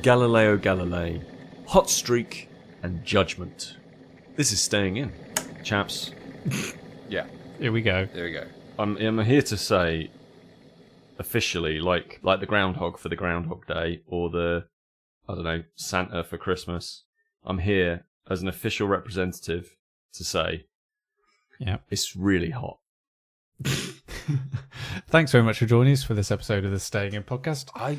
Galileo Galilei, Hot Streak, and Judgment. This is staying in, chaps. Yeah. Here we go. There we go. I'm here to say, officially, like the groundhog for the Groundhog Day, or the, I don't know, Santa for Christmas. I'm here as an official representative to say, yeah, it's really hot. Thanks very much for joining us for this episode of the Staying In podcast. I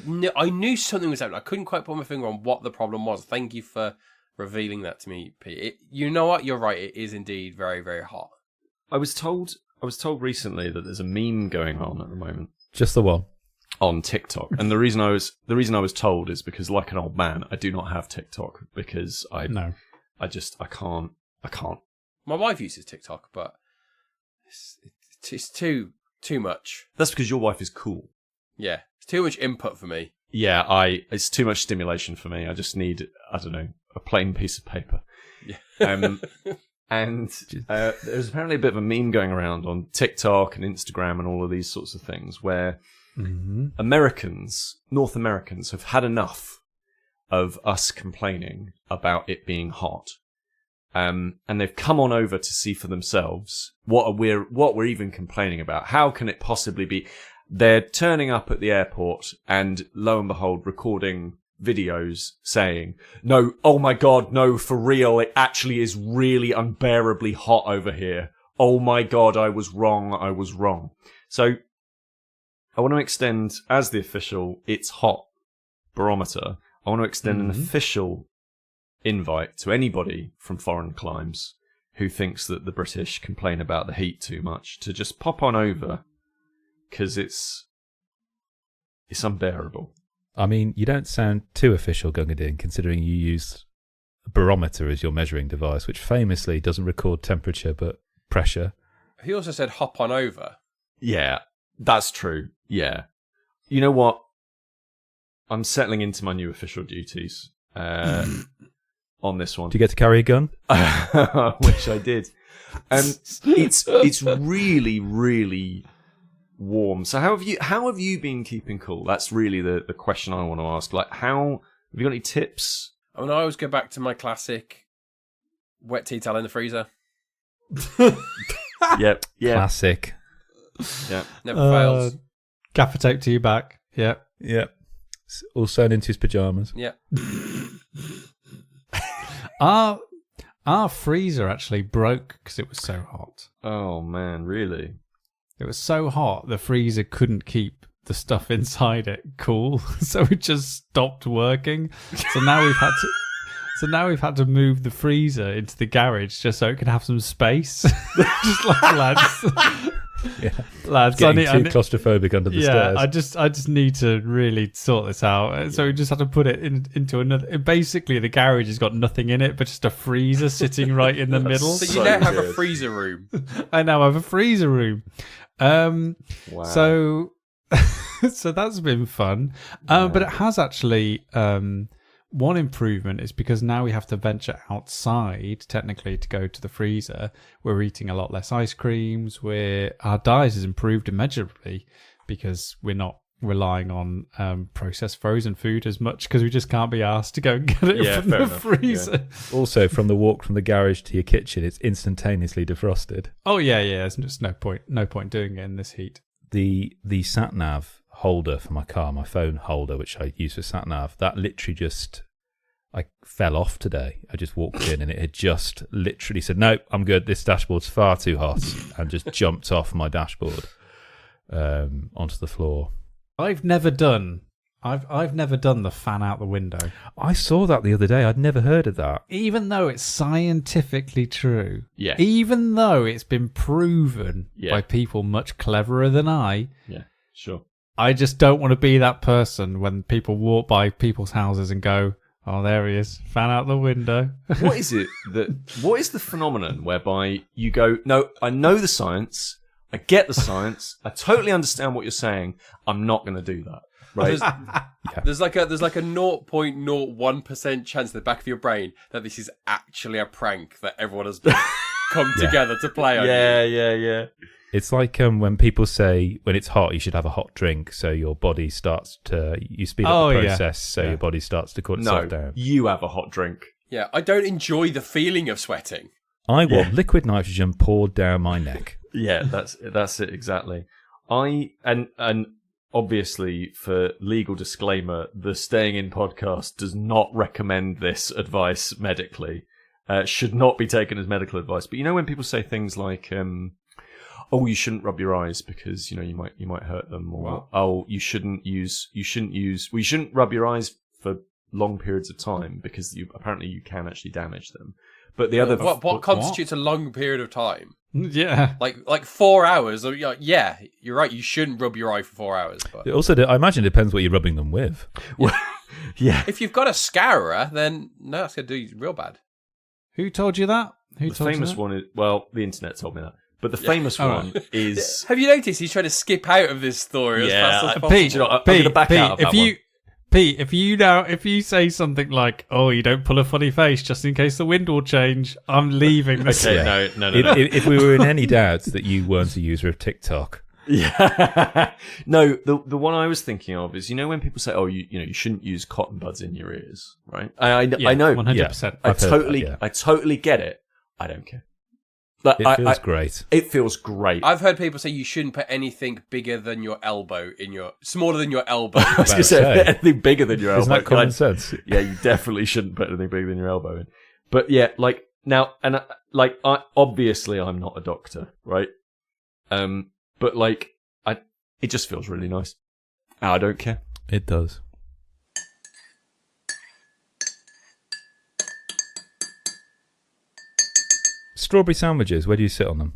knew something was happening. I couldn't quite put my finger on what the problem was. Thank you for revealing that to me, Pete. You know what? You're right. It is indeed very, very hot. I was told recently that there's a meme going on at the moment. Just the one. On TikTok. And the reason I was told is because, like an old man, I do not have TikTok because I can't. My wife uses TikTok, but it's too much. That's because your wife is cool. Yeah, it's too much input for me. Yeah, it's too much stimulation for me. I just need, I don't know, a plain piece of paper. Yeah. And there's apparently a bit of a meme going around on TikTok and Instagram and all of these sorts of things where North Americans have had enough of us complaining about it being hot. And they've come on over to see for themselves what we're even complaining about. How can it possibly be? They're turning up at the airport and lo and behold, recording videos saying, no, oh my God, no, for real, it actually is really unbearably hot over here. Oh my God, I was wrong. So I want to extend, as the official It's Hot barometer, I want to extend an official invite to anybody from foreign climes who thinks that the British complain about the heat too much to just pop on over, because it's unbearable. I mean, you don't sound too official, Gungadin, considering you use a barometer as your measuring device, which famously doesn't record temperature but pressure. He also said hop on over. Yeah, that's true. Yeah. You know what? I'm settling into my new official duties on this one. Do you get to carry a gun? I wish I did. It's really, really warm. So how have you been keeping cool? That's really the question I want to ask. Like, have you got any tips? I mean, I always go back to my classic wet tea towel in the freezer. Yep. Yeah. Classic. Yeah. Never fails. Gaffer tape to your back. Yep. Yep. All sewn into his pyjamas. Yeah. Our freezer actually broke because it was so hot. Oh man, really? It was so hot, the freezer couldn't keep the stuff inside it cool, so it just stopped working. So now we've had to move the freezer into the garage just so it can have some space. Just like lads. Yeah. Lads, Getting too claustrophobic under the stairs. I just need to really sort this out. So we just had to put it into another. Basically, the garage has got nothing in it, but just a freezer sitting right in the middle. So you now have a freezer room. I now have a freezer room. Wow. So that's been fun. But it has actually. One improvement is because now we have to venture outside, technically, to go to the freezer. We're eating a lot less ice creams. Our diet has improved immeasurably because we're not relying on processed frozen food as much because we just can't be asked to go and get it from the freezer. Yeah. Also, from the walk from the garage to your kitchen, it's instantaneously defrosted. Oh yeah. There's just no point doing it in this heat. The sat nav holder for my car, my phone holder, which I use for sat nav, that literally I fell off today. I just walked in and it had just literally said, "No, I'm good. This dashboard's far too hot," and just jumped off my dashboard onto the floor. I've never done the fan out the window. I saw that the other day. I'd never heard of that. Even though it's scientifically true. Yeah. Even though it's been proven by people much cleverer than I. Yeah, sure. I just don't want to be that person when people walk by people's houses and go, "Oh, there he is, fan out the window." What is the phenomenon whereby you go, "No, I know the science, I get the science, I totally understand what you're saying, I'm not going to do that." Right? There's like a 0.01% chance in the back of your brain that this is actually a prank that everyone has come together to play on. Yeah. It's like when people say when it's hot, you should have a hot drink, so your body starts to you speed up the process, so your body starts to cool itself down. You have a hot drink. Yeah, I don't enjoy the feeling of sweating. I want liquid nitrogen poured down my neck. Yeah, that's it exactly. And obviously, for legal disclaimer, the Staying In podcast does not recommend this advice medically. Should not be taken as medical advice. But you know when people say things like, "Oh, you shouldn't rub your eyes because you might hurt them," or "Oh, you shouldn't rub your eyes for long periods of time because apparently you can actually damage them." But the other what constitutes a long period of time? Yeah, like 4 hours. Or, yeah, you're right. You shouldn't rub your eye for 4 hours. But Also, I imagine it depends what you're rubbing them with. Well, yeah. If you've got a scourer, then no, that's gonna do you real bad. who told you that? The famous one is the internet told me that. But the famous one is. Have you noticed he's trying to skip out of this story as fast as possible? Pete, I'm gonna back out of that one. Pete, if you say something like, "Oh, you don't pull a funny face just in case the wind will change," I'm leaving this. Okay, no. If we were in any doubt that you weren't a user of TikTok. Yeah. No, the one I was thinking of is, when people say, "Oh, you shouldn't use cotton buds in your ears," right? I know. 100%. I totally get it. I don't care. It feels great. It feels great. I've heard people say you shouldn't put anything bigger than your elbow smaller than your elbow. I was going to say anything bigger than your elbow. Isn't that common sense? Yeah, you definitely shouldn't put anything bigger than your elbow in. But yeah, obviously I'm not a doctor, right? But it just feels really nice. I don't care. It does. Strawberry sandwiches, where do you sit on them?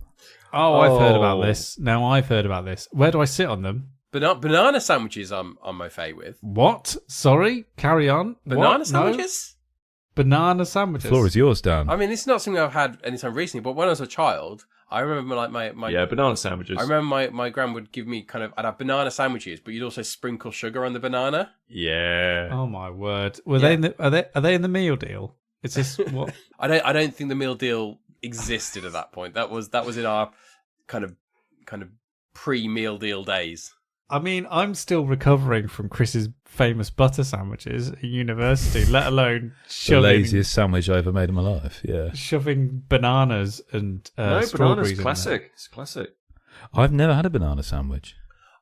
Oh, I've heard about this. Now I've heard about this. Where do I sit on them? Banana sandwiches I'm okay with. What? Sorry? Carry on. Banana What? sandwiches? No? Banana sandwiches. The floor is yours, Dan. I mean, it's not something I've had anytime recently, but when I was a child, I remember my banana sandwiches. I remember my gran would give me I'd have banana sandwiches, but you'd also sprinkle sugar on the banana. Yeah. Oh my word! Are they in the meal deal? Is this what? I don't think the meal deal existed at that point. That was in our kind of pre-meal deal days. I mean, I'm still recovering from Chris's famous butter sandwiches at university, let alone the laziest sandwich I ever made in my life. Yeah, shoving bananas and strawberries. Bananas classic. It's classic. I've never had a banana sandwich.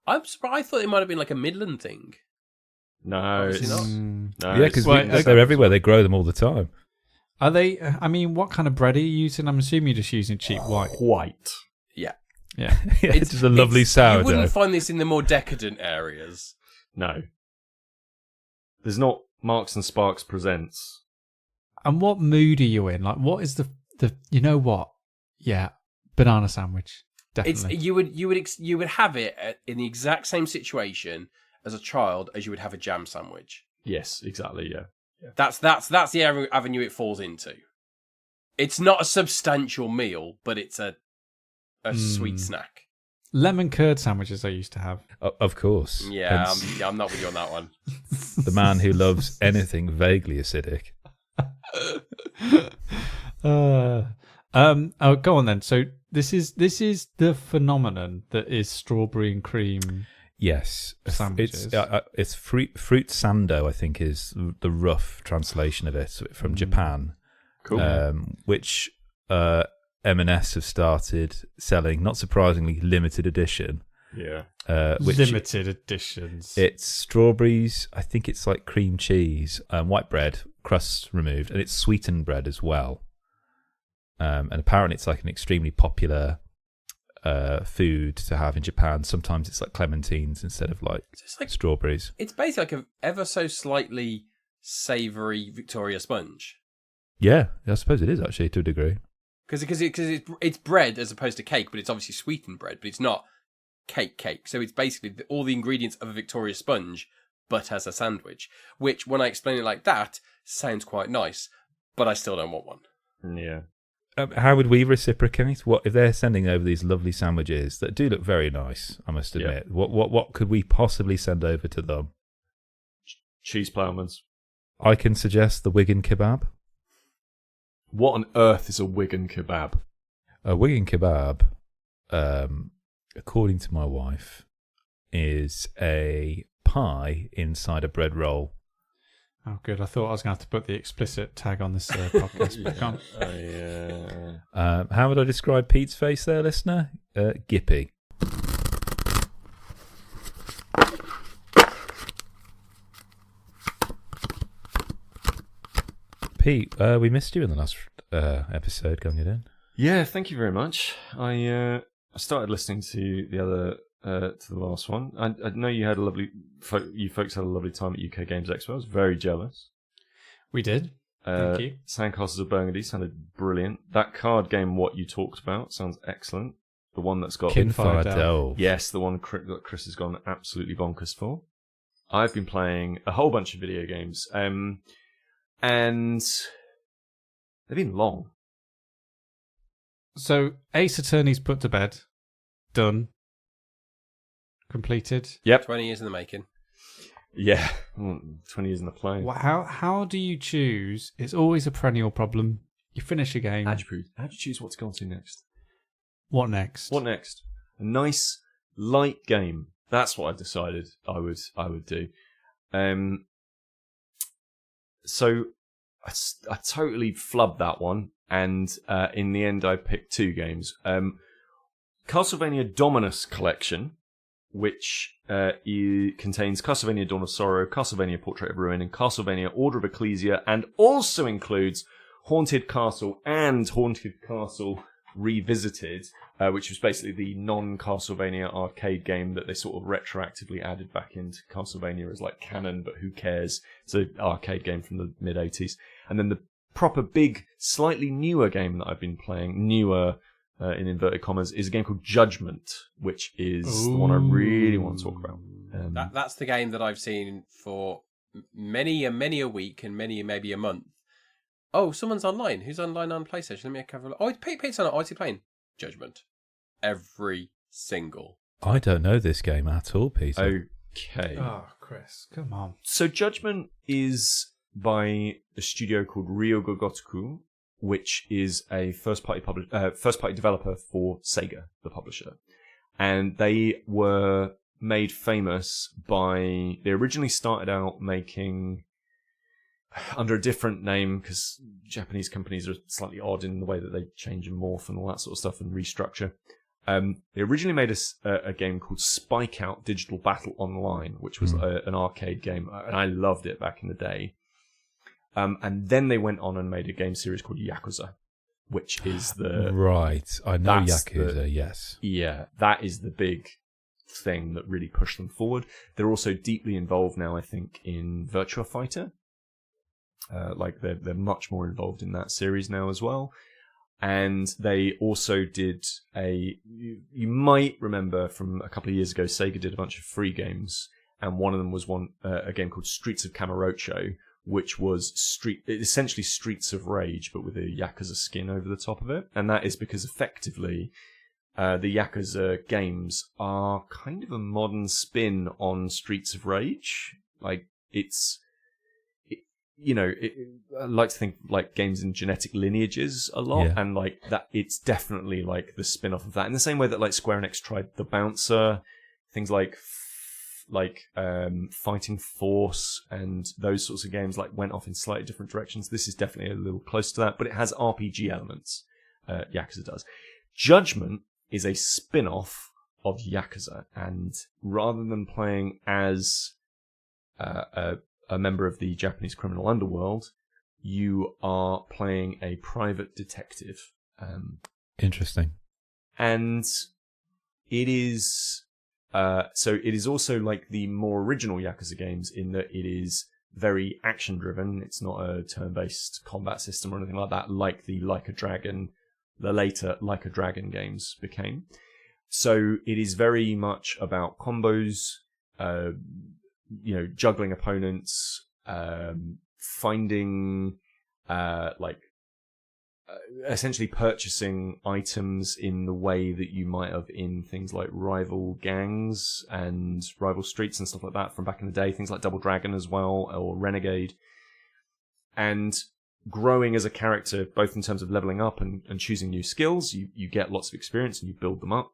I'm surprised. I thought it might have been like a Midland thing. No, it's not. No, yeah, because they're everywhere. They grow them all the time. Are they? I mean, what kind of bread are you using? I'm assuming you're just using cheap white. White. Yeah. Yeah. It's just a lovely sourdough. You wouldn't find this in the more decadent areas. No. There's not Marks and Sparks presents. And what mood are you in? Like, what is the you know what? Yeah, banana sandwich. Definitely. You would have it in the exact same situation as a child as you would have a jam sandwich. Yes, exactly. Yeah. That's the avenue it falls into. It's not a substantial meal, but it's a sweet snack. Lemon curd sandwiches I used to have. Of course. Yeah, I'm not with you on that one. The man who loves anything vaguely acidic. Go on then. So this is the phenomenon that is strawberry and cream. Yes, sandwiches. It's fruit sando, I think, is the rough translation of it from Japan. Cool. Which M&S have started selling, not surprisingly, limited edition. Yeah. Limited editions. It's strawberries. I think it's like cream cheese, white bread, crust removed, and it's sweetened bread as well. And apparently, it's like an extremely popular food to have in Japan. Sometimes it's like clementines instead of like strawberries. It's basically like an ever so slightly savoury Victoria sponge. Yeah, I suppose it is actually to a degree. Because it's bread as opposed to cake, but it's obviously sweetened bread, but it's not cake. So it's basically all the ingredients of a Victoria sponge, but as a sandwich. Which, when I explain it like that, sounds quite nice, but I still don't want one. Yeah. How would we reciprocate? What if they're sending over these lovely sandwiches that do look very nice? I must admit. Yeah. What could we possibly send over to them? Cheese ploughmans. I can suggest the Wigan kebab. What on earth is a Wigan kebab? A Wigan kebab according to my wife, is a pie inside a bread roll. Oh, good. I thought I was going to have to put the explicit tag on this podcast, but I can't. How would I describe Pete's face there, listener? Gippy. Pete, we missed you in the last episode. Going in. Yeah, thank you very much. I started listening to the other to the last one. I know you had you folks had a lovely time at UK Games Expo. I was very jealous. We did. Thank you. Sandcastles of Burgundy sounded brilliant. That card game, what you talked about, sounds excellent. The one that's got Kinfire Delve. Yes, the one that Kris has gone absolutely bonkers for. I've been playing a whole bunch of video games, and they've been long. So Ace Attorney's put to bed. Done. Completed. Yep. 20 years in the making. Yeah. 20 years in the plane. How do you choose? It's always a perennial problem. You finish a game. How do you choose what to go on to next? What next? What next? A nice, light game. That's what I decided I would do. So I totally flubbed that one, and in the end I picked two games. Castlevania Dominus Collection, which contains Castlevania Dawn of Sorrow, Castlevania Portrait of Ruin, and Castlevania Order of Ecclesia, and also includes Haunted Castle and Haunted Castle Revisited, which was basically the non-Castlevania arcade game that they sort of retroactively added back into Castlevania as like canon, but who cares? It's an arcade game from the mid-80s. And then the proper big, slightly newer game that I've been playing, in inverted commas, is a game called Judgment, which is the one I really want to talk about. That's the game that I've seen for many a week and maybe a month. Oh, someone's online. Who's online on PlayStation? Let me have a look. Oh, Pete's on it. Oh, is he playing Judgment? Every single. I don't know this game at all, Peter. Okay. Oh, Kris, come on. So Judgment is by a studio called Gotoku, which is a first-party developer for SEGA, the publisher. And they were made famous by... They originally started out making... under a different name, because Japanese companies are slightly odd in the way that they change and morph and all that sort of stuff and restructure. They originally made a game called Spike Out Digital Battle Online, which was an arcade game, and I loved it back in the day. And then they went on and made a game series called Yakuza, which is the... Right, I know Yakuza, yes. Yeah, that is the big thing that really pushed them forward. They're also deeply involved now, I think, in Virtua Fighter. They're much more involved in that series now as well. And they also did you might remember from a couple of years ago, Sega did a bunch of free games, and one of them was a game called Streets of Kamurochō, which was essentially Streets of Rage, but with a Yakuza skin over the top of it. And that is because effectively the Yakuza games are kind of a modern spin on Streets of Rage. Like, I like to think like games in genetic lineages a lot, and like that, it's definitely like the spin-off of that. In the same way that like Square Enix tried the Bouncer, things like Fighting Force and those sorts of games like went off in slightly different directions. This is definitely a little close to that, but it has RPG elements. Yakuza does. Judgment is a spin-off of Yakuza, and rather than playing as a member of the Japanese criminal underworld, you are playing a private detective. Interesting. And it is... so it is also like the more original Yakuza games in that it is very action-driven. It's not a turn-based combat system or anything like that, like the later Like a Dragon games became. So it is very much about combos, juggling opponents, finding, essentially purchasing items in the way that you might have in things like Rival Gangs and Rival Streets and stuff like that from back in the day, things like Double Dragon as well, or Renegade. And growing as a character, both in terms of leveling up and choosing new skills, you get lots of experience and you build them up.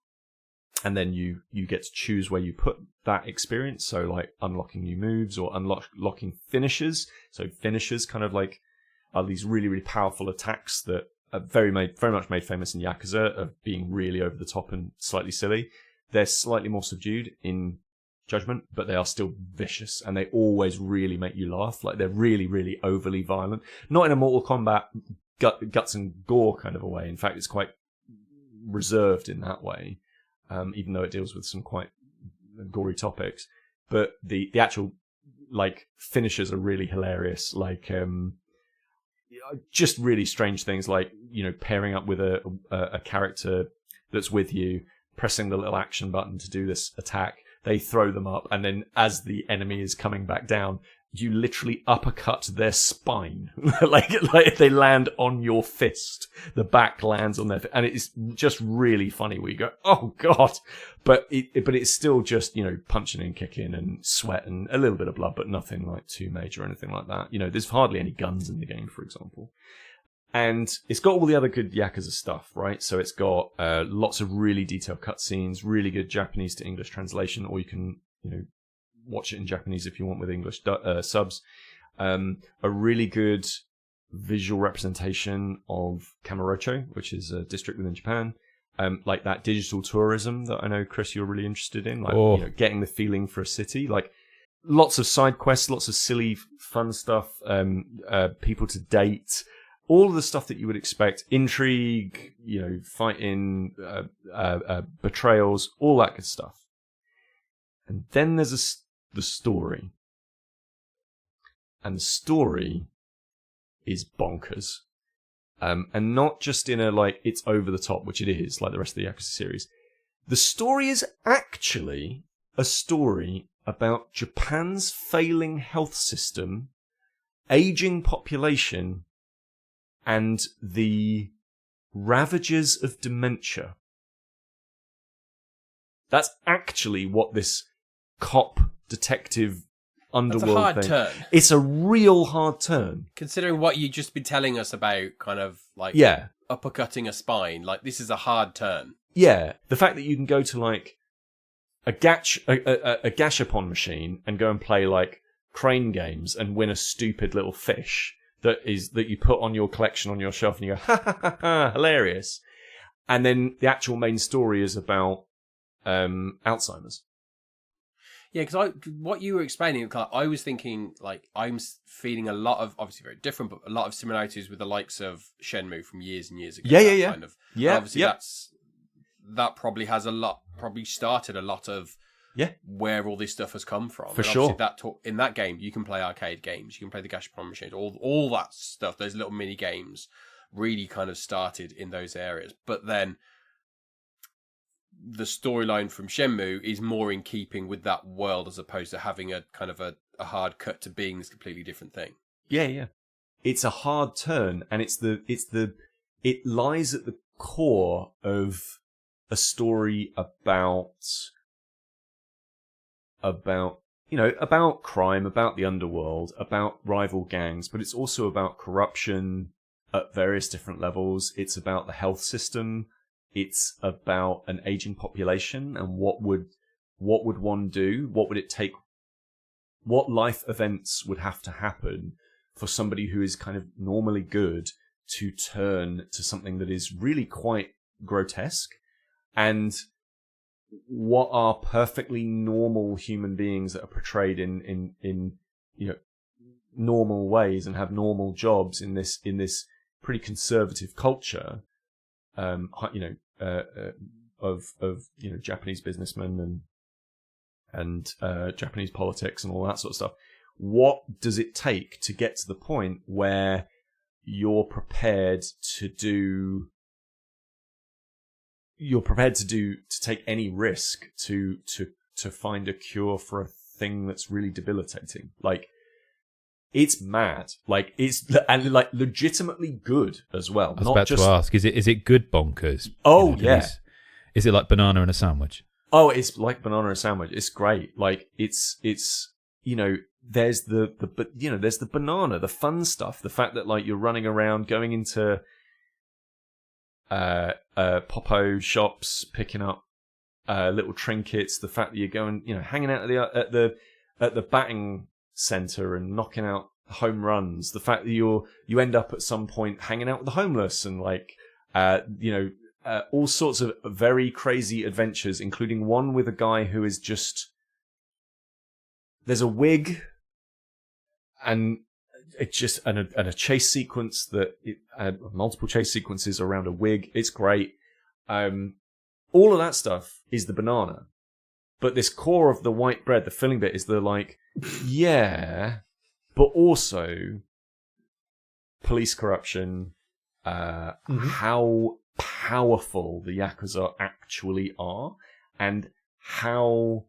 and then you get to choose where you put that experience. So like unlocking new moves or unlocking finishes. So finishes kind of like are these really, really powerful attacks that are very much made famous in Yakuza of being really over the top and slightly silly. They're slightly more subdued in Judgment, but they are still vicious, and they always really make you laugh. Like they're really, really overly violent. Not in a Mortal Kombat guts and gore kind of a way. In fact, it's quite reserved in that way, even though it deals with some quite gory topics. But the actual like finishes are really hilarious. Like just really strange things, like pairing up with a character that's with you, pressing the little action button to do this attack. They throw them up, and then as the enemy is coming back down, you literally uppercut their spine. like they land on your fist. The back lands on their fist. And it's just really funny where you go, oh God. But it's still just, punching and kicking and sweat and a little bit of blood, but nothing like too major or anything like that. There's hardly any guns in the game, for example. And it's got all the other good Yakuza stuff, right? So it's got lots of really detailed cutscenes, really good Japanese to English translation, or you can, watch it in Japanese if you want with English subs. A really good visual representation of Kamurochō, which is a district within Japan. Like that digital tourism that I know, Kris, you're really interested in. Like, getting the feeling for a city. Like lots of side quests, lots of silly, fun stuff, people to date. All of the stuff that you would expect, intrigue, fighting, betrayals, all that good stuff. And then there's the story. And the story is bonkers. And not just in a, it's over the top, which it is, like the rest of the Yakuza series. The story is actually a story about Japan's failing health system, aging population, and the ravages of dementia. That's actually what this cop detective underworld That's a hard thing. turn. It's a real hard turn. Considering what you've just been telling us about kind of like uppercutting a spine, like this is a hard turn. Yeah. The fact that you can go to like a gashapon machine and go and play like crane games and win a stupid little fish that you put on your collection on your shelf, and you go, ha ha ha ha, hilarious. And then the actual main story is about Alzheimer's. Yeah, because what you were explaining, I was thinking, like, I'm feeling a lot of, obviously very different, but a lot of similarities with the likes of Shenmue from years and years ago. Yeah. Kind of. Yeah, obviously, that probably started a lot of where all this stuff has come from. For sure. In that game, you can play arcade games, you can play the gashapon machines, all that stuff, those little mini games really kind of started in those areas. But then the storyline from Shenmue is more in keeping with that world as opposed to having a kind of a hard cut to being this completely different thing. Yeah. It's a hard turn, and it lies at the core of a story about crime, about the underworld, about rival gangs, but it's also about corruption at various different levels. It's about the health system. It's about an aging population and what would one do? What would it take? What life events would have to happen for somebody who is kind of normally good to turn to something that is really quite grotesque? And what are perfectly normal human beings that are portrayed in normal ways and have normal jobs in this pretty conservative culture, of Japanese businessmen and Japanese politics and all that sort of stuff. What does it take to get to the point where you're prepared to take any risk to find a cure for a thing that's really debilitating? Like, it's mad. Like, and legitimately good as well. I was about to ask, is it good bonkers? Oh, yeah. Is it like banana in a sandwich? Oh, it's like banana in a sandwich. It's great. Like, it's there's there's the banana, the fun stuff, the fact that like you're running around going into popo shops, picking up little trinkets, the fact that you're going, hanging out at the batting center and knocking out home runs, the fact that you end up at some point hanging out with the homeless and all sorts of very crazy adventures, including one with a guy who is just, there's a wig and it's just and a chase sequence multiple chase sequences around a wig. It's great. All of that stuff is the banana, but this core of the white bread, the filling bit, is the but also police corruption, how powerful the Yakuza actually are, and how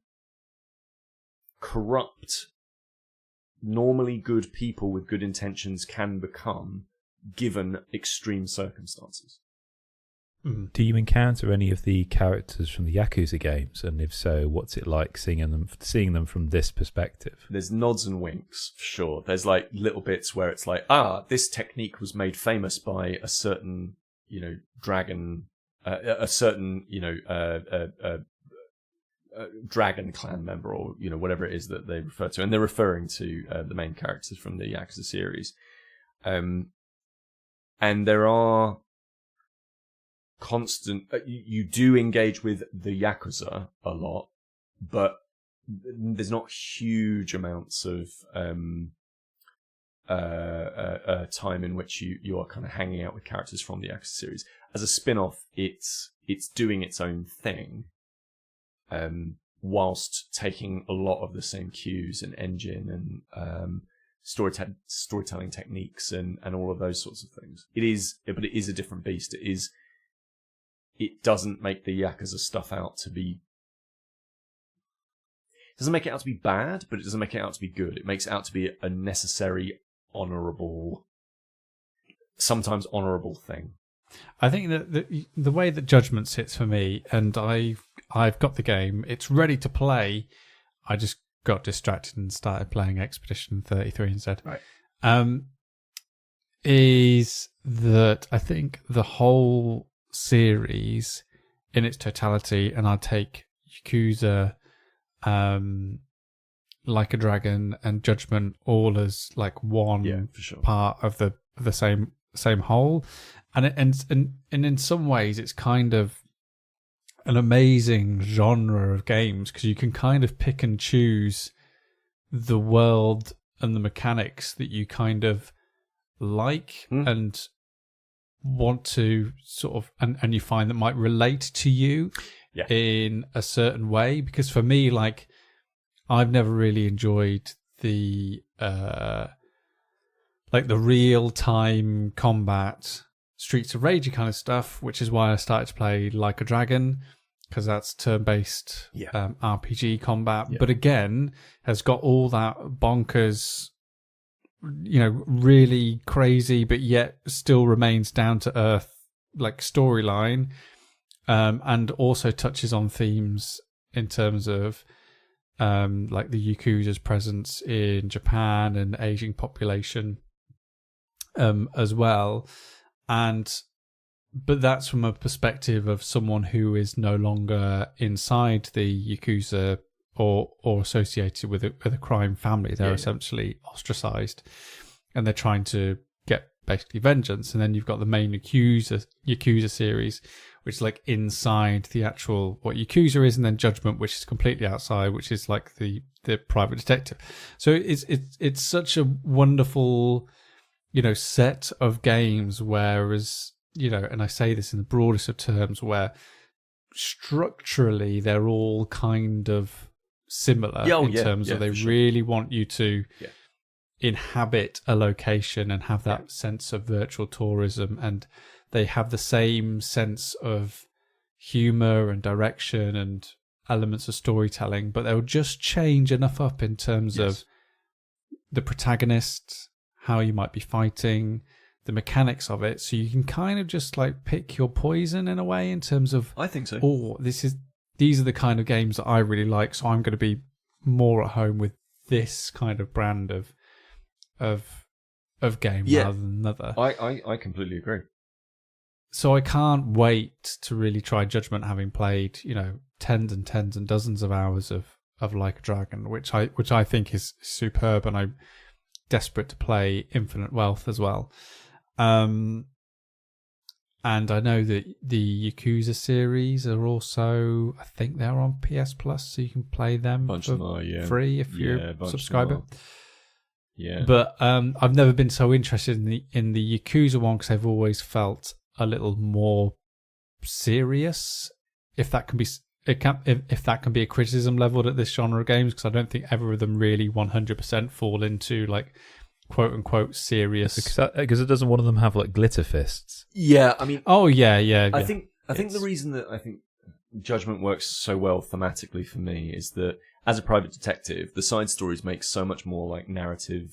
corrupt normally good people with good intentions can become given extreme circumstances. Do you encounter any of the characters from the Yakuza games? And if so, what's it like seeing them from this perspective? There's nods and winks, for sure. There's little bits where it's this technique was made famous by a certain, dragon, a certain, dragon clan member, or whatever it is that they refer to, and they're referring to the main characters from the Yakuza series. And there are constant. You do engage with the Yakuza a lot, but there's not huge amounts of time in which you are kind of hanging out with characters from the Yakuza series. As a spin-off, it's doing its own thing, whilst taking a lot of the same cues and engine and storytelling techniques and all of those sorts of things. It is a different beast. It doesn't make the Yakuza stuff out to be. It doesn't make it out to be bad, but it doesn't make it out to be good. It makes it out to be a necessary, sometimes honourable thing. I think that the way that Judgment sits for me, and I've got the game, it's ready to play. I just got distracted and started playing Expedition 33 instead. Right. Is that I think the whole series in its totality, and I'll take Yakuza, Like a Dragon, and Judgment all as one for sure. part of the same whole, and in some ways it's kind of an amazing genre of games because you can kind of pick and choose the world and the mechanics that you kind of like and want to sort of and you find that might relate to you in a certain way. Because for me, I've never really enjoyed the the real time combat Streets of Rage kind of stuff, which is why I started to play Like a Dragon, because that's turn-based RPG combat, but again has got all that bonkers, really crazy, but yet still remains down to earth storyline, and also touches on themes in terms of the Yakuza's presence in Japan and aging population as well. But that's from a perspective of someone who is no longer inside the Yakuza or associated with a crime family. They're essentially ostracized, and they're trying to get basically vengeance. And then you've got the main Yakuza series, which is inside the actual what Yakuza is, and then Judgment, which is completely outside, which is the private detective. So it's such a wonderful set of games, whereas and I say this in the broadest of terms, where structurally they're all kind of similar in terms of they really want you to inhabit a location and have that sense of virtual tourism, and they have the same sense of humor and direction and elements of storytelling, but they'll just change enough up in terms of the protagonist, how you might be fighting, the mechanics of it, so you can kind of just pick your poison in a way in terms of, I think so. These are the kind of games that I really like, so I'm going to be more at home with this kind of brand of game rather than another. I completely agree. So I can't wait to really try Judgment, having played tens and tens and dozens of hours of Like a Dragon, which I think is superb, and I'm desperate to play Infinite Wealth as well. And I know that the Yakuza series are also, I think they're on PS Plus, so you can play them free if you're a subscriber. Yeah, but I've never been so interested in the Yakuza one because I've always felt a little more serious, if that can be if that can be a criticism leveled at this genre of games, because I don't think ever of them really 100% fall into like quote unquote serious. Because it doesn't one of them have like glitter fists? Yeah, I mean, I think the reason that I think Judgment works so well thematically for me is that as a private detective, the side stories make so much more like narrative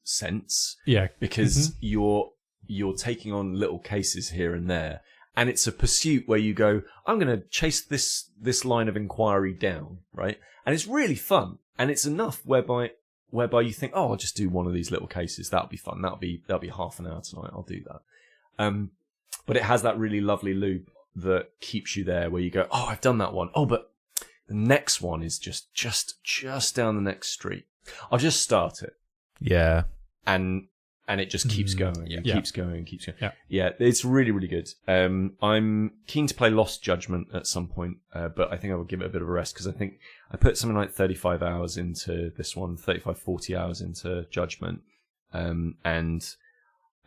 sense. Yeah, because you're taking on little cases here and there, and it's a pursuit where you go, I'm going to chase this line of inquiry down, right? And it's really fun, and it's enough whereby you think, oh, I'll just do one of these little cases. That'll be fun. That'll be half an hour tonight. I'll do that. But it has that really lovely loop that keeps you there, where you go, oh, I've done that one. Oh, but the next one is just down the next street. I'll just start it. Yeah. And it just keeps going. Keeps going. Yeah, it's really, really good. I'm keen to play Lost Judgment at some point, but I think I will give it a bit of a rest, because I think I put something like 35 hours into this one, 40 hours into Judgment. And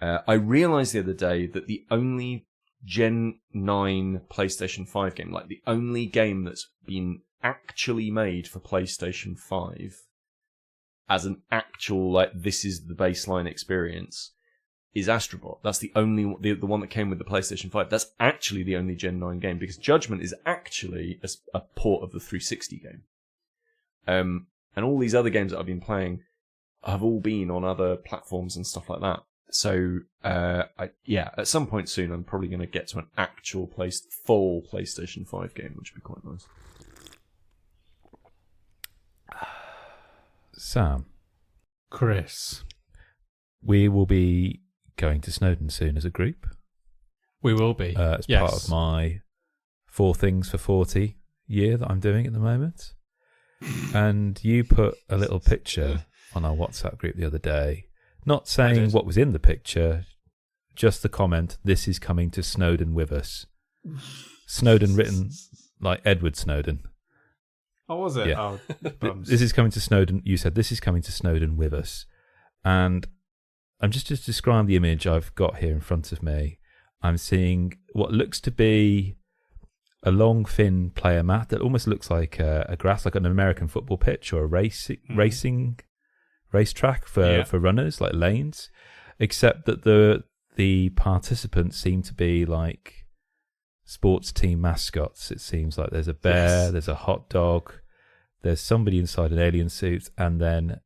I realised the other day that the only Gen 9 PlayStation 5 game, like the only game that's been actually made for PlayStation 5 as an actual, like, this is the baseline experience, is Astrobot. That's the only, the one that came with the PlayStation 5. That's actually the only Gen 9 game, because Judgment is actually a port of the 360 game. And all these other games that I've been playing have all been on other platforms and stuff like that. So, at some point soon, I'm probably going to get to an actual full PlayStation 5 game, which would be quite nice. Sam. Kris. We will be going to Snowdon soon as a group. We will be. As part of my 4 Things for 40 year that I'm doing at the moment. And you put a little picture on our WhatsApp group the other day, not saying what was in the picture, just the comment, "This is coming to Snowdon with us." Snowdon written like Edward Snowden. Oh, was it? Yeah. Oh, this is coming to Snowdon. You said, "This is coming to Snowdon with us." And I'm just describing the image I've got here in front of me. I'm seeing what looks to be a long, thin player mat that almost looks like a grass, like an American football pitch or a racing racetrack for runners, like lanes, except that the participants seem to be like sports team mascots. It seems like there's a bear, there's a hot dog, there's somebody inside an alien suit, and then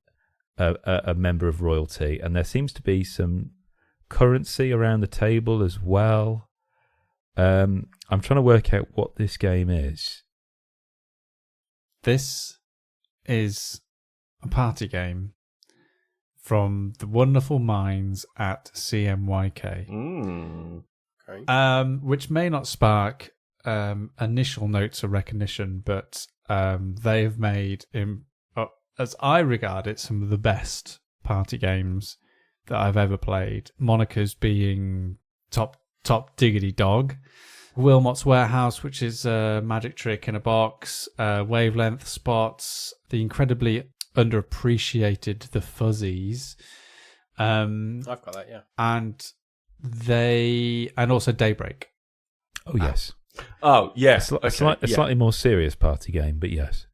a member of royalty. And there seems to be some currency around the table as well. I'm trying to work out what this game is. This is a party game from the wonderful minds at CMYK. Okay. Which may not spark initial notes of recognition, but they have made, as I regard it, some of the best party games that I've ever played. Monikers being top diggity dog. Wilmot's Warehouse, which is a magic trick in a box. Wavelength Spots. The incredibly underappreciated The Fuzzies. I've got that, yeah. And also Daybreak. Oh, yes. Oh, yes. A slightly more serious party game, but yes.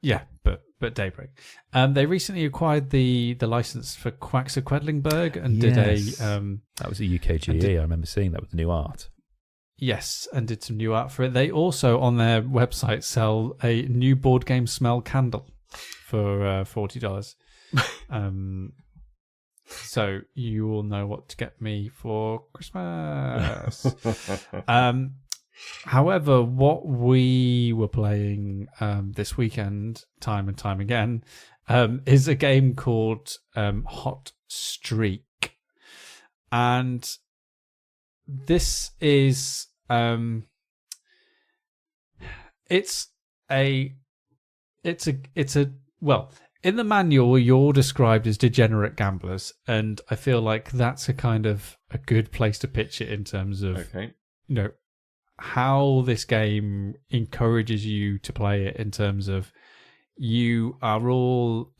Yeah, but Daybreak. They recently acquired the license for Quacks of Quedlinburg and did a... that was a UKGE. I remember seeing that with the new art. Yes, and did some new art for it. They also, on their website, sell a new board game smell candle for $40. So you all know what to get me for Christmas. However, what we were playing this weekend, time and time again, is a game called Hot Streak. And this is... it's it's a well, in the manual you're described as degenerate gamblers, and I feel like that's a kind of a good place to pitch it in terms of Okay. How this game encourages you to play it, in terms of you are all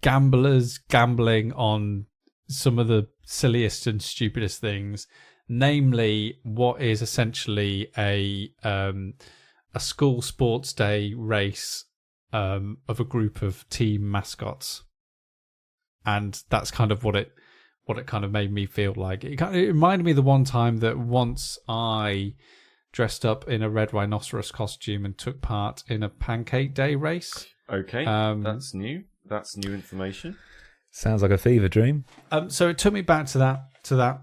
gamblers gambling on some of the silliest and stupidest things, namely what is essentially a school sports day race of a group of team mascots, and that's kind of what it kind of made me feel like. It reminded me of the one time that once I dressed up in a red rhinoceros costume and took part in a pancake day race. Okay, that's new. That's new information. Sounds like a fever dream. So it took me back to that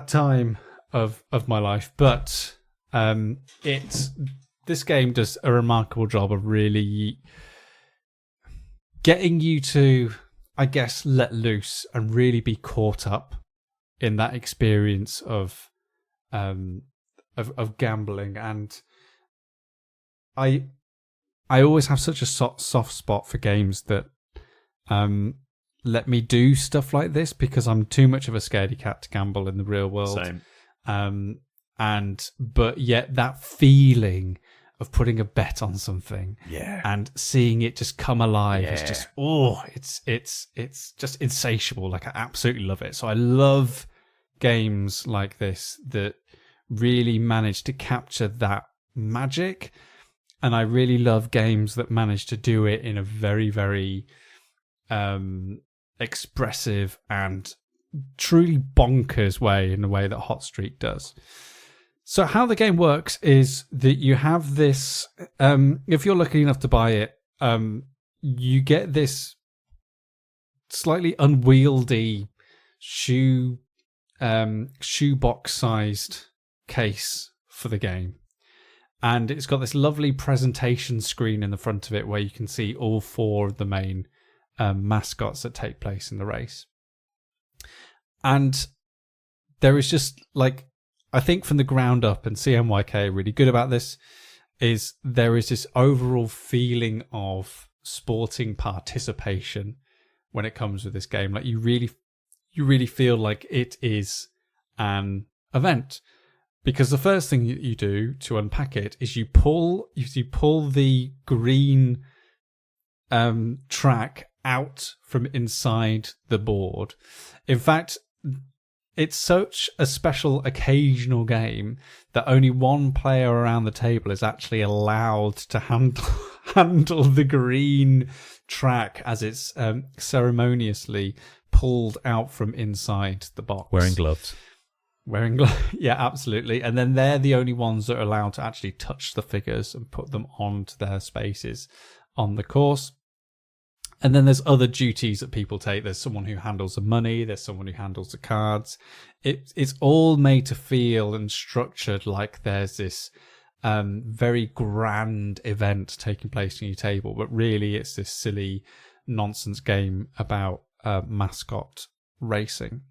time of my life, but this game does a remarkable job of really getting you to, I guess, let loose and really be caught up in that experience of gambling. And I always have such a soft spot for games that let me do stuff like this, because I'm too much of a scaredy cat to gamble in the real world. Same. But yet that feeling of putting a bet on something, and seeing it just come alive is just it's just insatiable. Like, I absolutely love it. So I love games like this that really manage to capture that magic, and I really love games that manage to do it in a very, very expressive and truly bonkers way, in the way that Hot Streak does. So how the game works is that you have this, if you're lucky enough to buy it, you get this slightly unwieldy shoebox-sized case for the game. And it's got this lovely presentation screen in the front of it where you can see all 4 of the main mascots that take place in the race. And there is just, like, I think from the ground up, and CMYK are really good about this, is there is this overall feeling of sporting participation when it comes with this game. Like, you really feel like it is an event, because the first thing you do to unpack it is you pull the green track out from inside the board. In fact, it's such a special occasional game that only one player around the table is actually allowed to handle the green track as it's ceremoniously pulled out from inside the box. Wearing gloves. Yeah, absolutely. And then they're the only ones that are allowed to actually touch the figures and put them onto their spaces on the course. And then there's other duties that people take. There's someone who handles the money. There's someone who handles the cards. It's all made to feel and structured like there's this very grand event taking place on your table. But really, it's this silly nonsense game about mascot racing.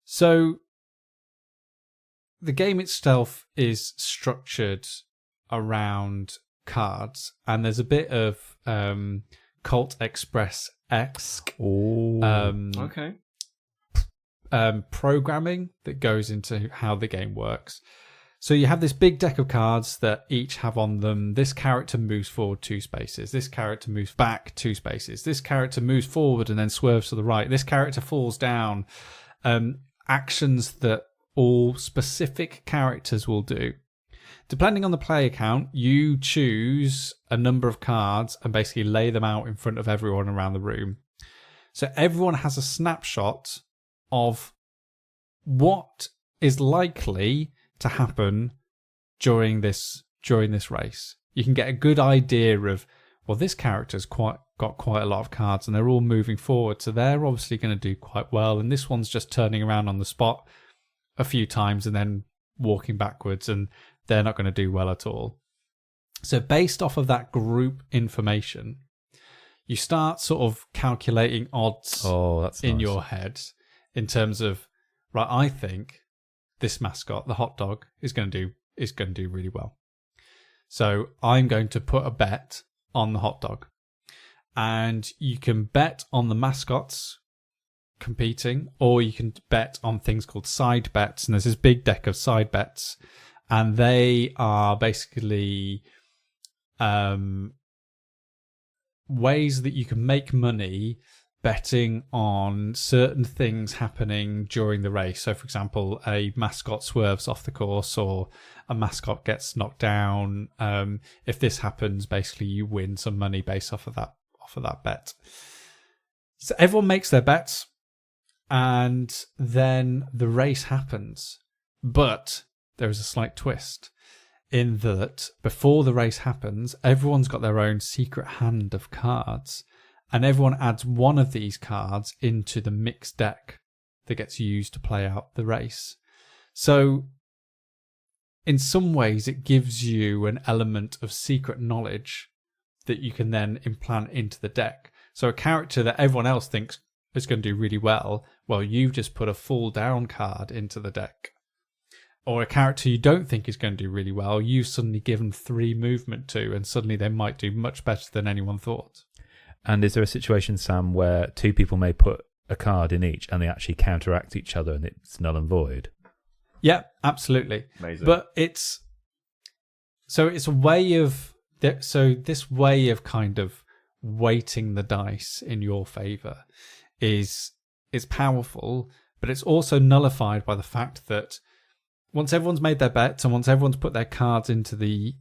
So the game itself is structured around cards. And there's a bit of Colt Express-esque programming that goes into how the game works. So you have this big deck of cards that each have on them, this character moves forward 2 spaces, this character moves back 2 spaces, this character moves forward and then swerves to the right, this character falls down. Actions that all specific characters will do. Depending on the player count, you choose a number of cards and basically lay them out in front of everyone around the room. So everyone has a snapshot of what is likely to happen during this race. You can get a good idea of, well, this character's got quite a lot of cards and they're all moving forward, so they're obviously going to do quite well. And this one's just turning around on the spot a few times and then walking backwards, and they're not going to do well at all. So based off of that group information, you start sort of calculating odds in your head in terms of, right, I think this mascot, the hot dog, is going to do really well. So I'm going to put a bet on the hot dog. And you can bet on the mascots competing, or you can bet on things called side bets. And there's this big deck of side bets, and they are basically ways that you can make money betting on certain things happening during the race. So, for example, a mascot swerves off the course, or a mascot gets knocked down. If this happens, basically you win some money based off of that bet. So everyone makes their bets, and then the race happens. But there is a slight twist in that before the race happens, everyone's got their own secret hand of cards, and everyone adds one of these cards into the mixed deck that gets used to play out the race. So in some ways, it gives you an element of secret knowledge that you can then implant into the deck. So a character that everyone else thinks is going to do really well, you've just put a fall down card into the deck. Or a character you don't think is going to do really well, you suddenly give them 3 movement to, and suddenly they might do much better than anyone thought. And is there a situation, Sam, where 2 people may put a card in each and they actually counteract each other and it's null and void? Yeah, absolutely. Amazing. But it's a way of... So this way of kind of weighting the dice in your favour is powerful, but it's also nullified by the fact that once everyone's made their bets and once everyone's put their cards into the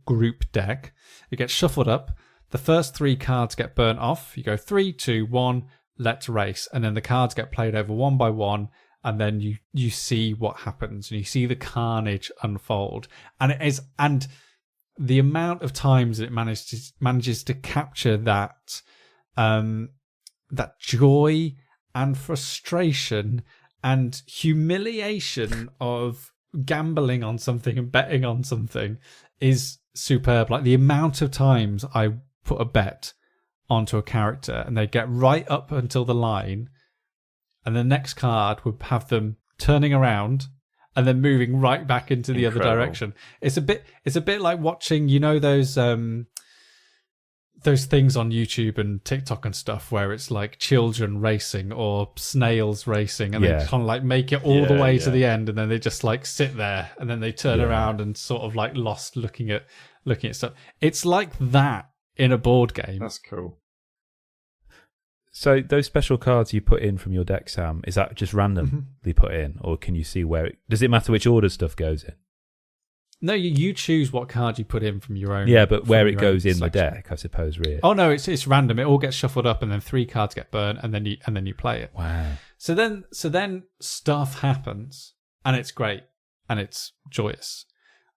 group deck, it gets shuffled up. The first 3 cards get burnt off. You go 3, 2, 1, let's race. And then the cards get played over one by one, and then you see what happens, and you see the carnage unfold. And the amount of times that it manages to capture that joy and frustration and humiliation of gambling on something and betting on something is superb. Like the amount of times I put a bet onto a character and they get right up until the line, and the next card would have them turning around and then moving right back into the other direction. It's a bit like watching, those things on YouTube and TikTok and stuff where it's like children racing or snails racing, and they kind of like make it all the way to the end, and then they just like sit there and then they turn around and sort of like lost looking at stuff. It's like that in a board game. That's cool. So those special cards you put in from your deck, Sam, is that just randomly put in, or can you see where does it matter which order stuff goes in? No, you choose what card you put in from your own. Yeah, but where it goes in the deck, I suppose, really. Oh no, it's random. It all gets shuffled up, and then 3 cards get burnt, and then you play it. Wow. So then stuff happens, and it's great, and it's joyous,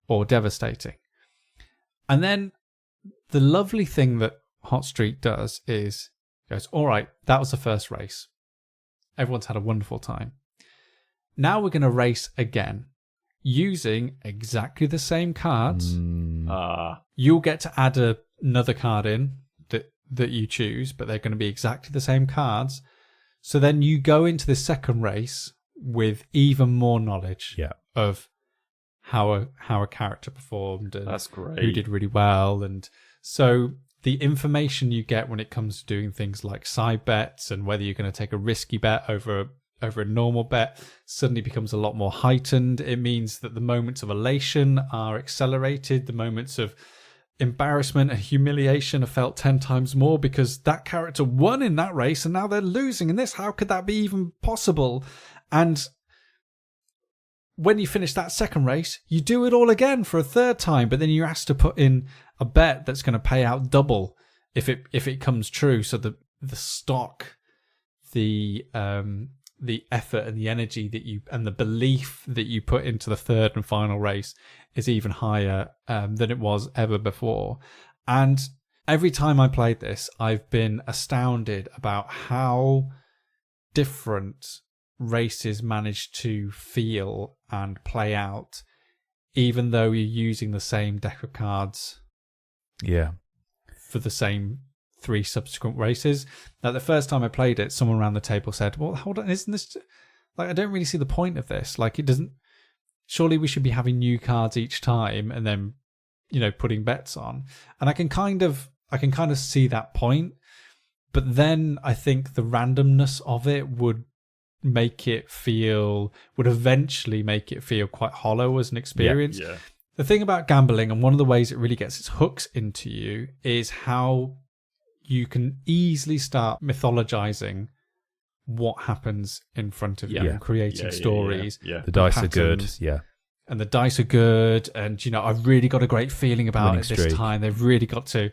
or devastating. And then the lovely thing that Hot Streak does is goes, all right, that was the first race. Everyone's had a wonderful time. Now we're going to race again using exactly the same cards. You'll get to add another card in that you choose, but they're going to be exactly the same cards. So then you go into the second race with even more knowledge of how a character performed, and that's great, who did really well. And so the information you get when it comes to doing things like side bets and whether you're going to take a risky bet over a normal bet suddenly becomes a lot more heightened. It means that the moments of elation are accelerated. The moments of embarrassment and humiliation are felt 10 times more because that character won in that race and now they're losing in this. How could that be even possible? And when you finish that second race, you do it all again for a third time, but then you're asked to put in a bet that's going to pay out double if it comes true. So the stock, the effort and the energy that you and the belief that you put into the third and final race is even higher than it was ever before. And every time I played this, I've been astounded about how different races manage to feel and play out, even though you're using the same deck of cards for the same 3 subsequent races. Now, the first time I played it, someone around the table said, well, hold on, isn't this like, I don't really see the point of this. Like, it doesn't, surely we should be having new cards each time and then, putting bets on. And I can kind of see that point, but then I think the randomness of it would eventually make it feel quite hollow as an experience. Yeah. The thing about gambling, and one of the ways it really gets its hooks into you, is how you can easily start mythologizing what happens in front of you and creating stories. Yeah. The dice are good. patterns. Yeah. And the dice are good, and I've really got a great feeling about Winning it this streak. time. They've really got to,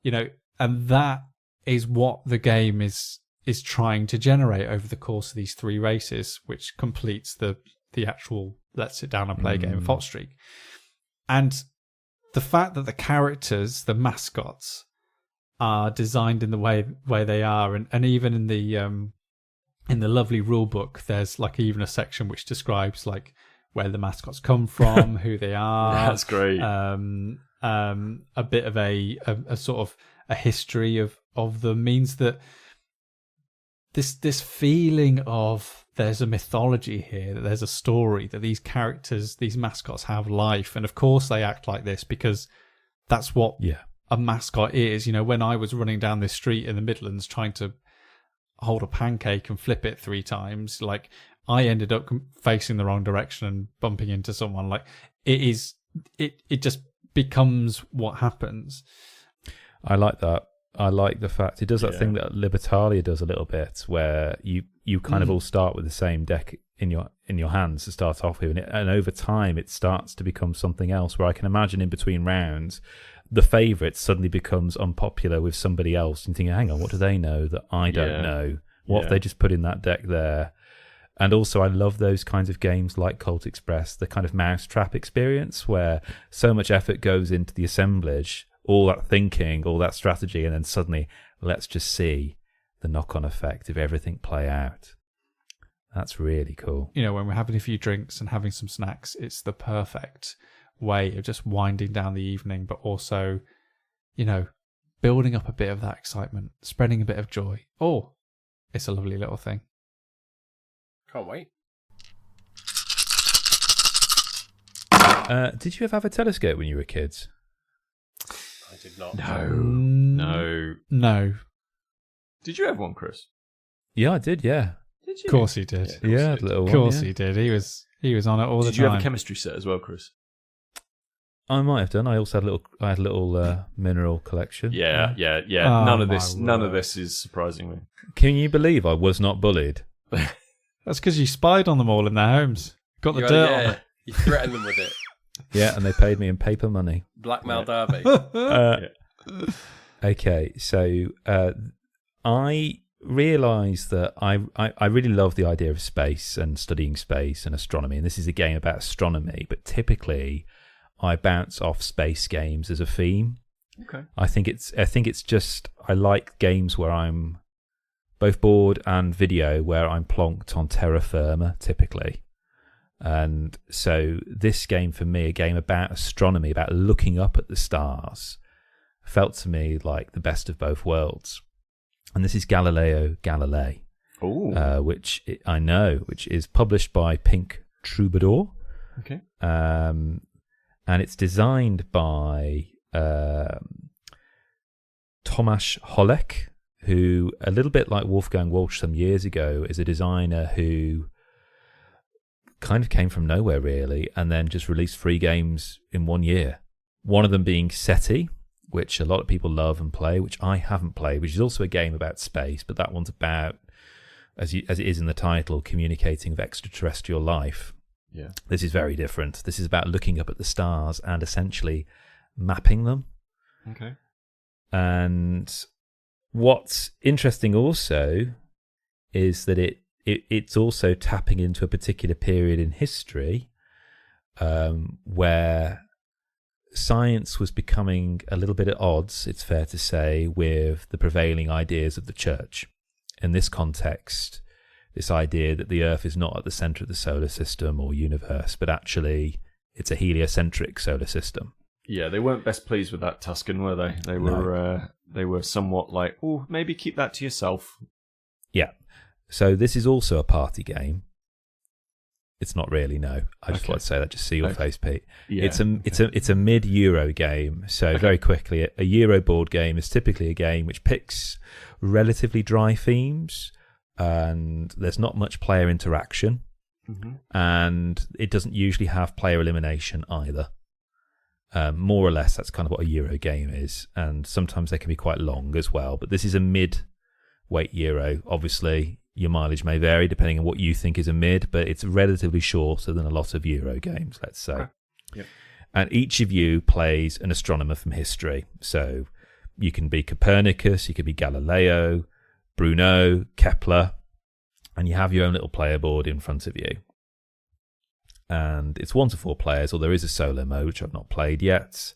and that is what the game is trying to generate over the course of these 3 races, which completes the actual let's sit down and play a game of Hot Streak. And the fact that the characters, the mascots, are designed in the way they are, and even in the lovely rule book, there's like even a section which describes like where the mascots come from, who they are. That's great. A bit of a sort of a history of them means that this feeling of there's a mythology here, that there's a story, that these characters, these mascots have life, and of course they act like this because that's what a mascot is. When I was running down this street in the Midlands trying to hold a pancake and flip it 3 times, like I ended up facing the wrong direction and bumping into someone. Like it just becomes what happens. I like that. I like the fact it does that thing that Libertalia does a little bit, where you kind of all start with the same deck in your hands to start off with, and over time it starts to become something else. Where I can imagine in between rounds, the favourite suddenly becomes unpopular with somebody else, and thinking, hang on, what do they know that I don't know? What have they just put in that deck there? And also, I love those kinds of games like Colt Express, the kind of mousetrap experience where so much effort goes into the assemblage, all that thinking, all that strategy, and then suddenly, let's just see the knock-on effect of everything play out. That's really cool. When we're having a few drinks and having some snacks, it's the perfect way of just winding down the evening, but also, building up a bit of that excitement, spreading a bit of joy. Oh, it's a lovely little thing. Can't wait. Did you ever have a telescope when you were kids? I did not. No. Did you have one, Chris? Yeah, I did. Yeah, Of course he did. yeah, little Of one, course yeah. he did. He was on it all the time. Did you have a chemistry set as well, Chris? I might have done. I also had a little mineral collection. Yeah. Oh, none of my this is surprising me. Can you believe I was not bullied? That's because you spied on them all in their homes. Got the dirt on it. You threatened them with it. Yeah, and they paid me in paper money. Blackmail Derby. Okay, so I realised that I really love the idea of space and studying space and astronomy, and this is a game about astronomy, but typically I bounce off space games as a theme. Okay. I think it's just I like games where I'm both board and video where I'm plonked on terra firma typically. And so this game for me, a game about astronomy, about looking up at the stars, felt to me like the best of both worlds. And this is Galileo Galilei, which is published by Pink Troubadour. Okay. And it's designed by Tomasz Holek, who, a little bit like Wolfgang Walsh some years ago, is a designer who kind of came from nowhere, really, and then just released 3 games in 1 year. One of them being SETI, which a lot of people love and play, which I haven't played, which is also a game about space, but that one's about, as it is in the title, communicating with extraterrestrial life. Yeah. This is very different. This is about looking up at the stars and essentially mapping them. Okay. And what's interesting also is that it's also tapping into a particular period in history where science was becoming a little bit at odds, it's fair to say, with the prevailing ideas of the church. In this context, this idea that the Earth is not at the centre of the solar system or universe, but actually it's a heliocentric solar system. Yeah, they weren't best pleased with that, Tuscan, were they? They were somewhat like, oh, maybe keep that to yourself. Yeah. So this is also a party game. It's not really, no. I just want to say that, just see your face, Pete. Yeah. It's a mid-Euro game. So very quickly, a Euro board game is typically a game which picks relatively dry themes, and there's not much player interaction, and it doesn't usually have player elimination either. More or less, that's kind of what a Euro game is, and sometimes they can be quite long as well. But this is a mid-weight Euro. Obviously, your mileage may vary depending on what you think is a mid, but it's relatively shorter than a lot of Euro games, let's say. Yep. And each of you plays an astronomer from history. So you can be Copernicus, you can be Galileo, Bruno, Kepler, and you have your own little player board in front of you. And it's 1 to 4 players, or there is a solo mode, which I've not played yet.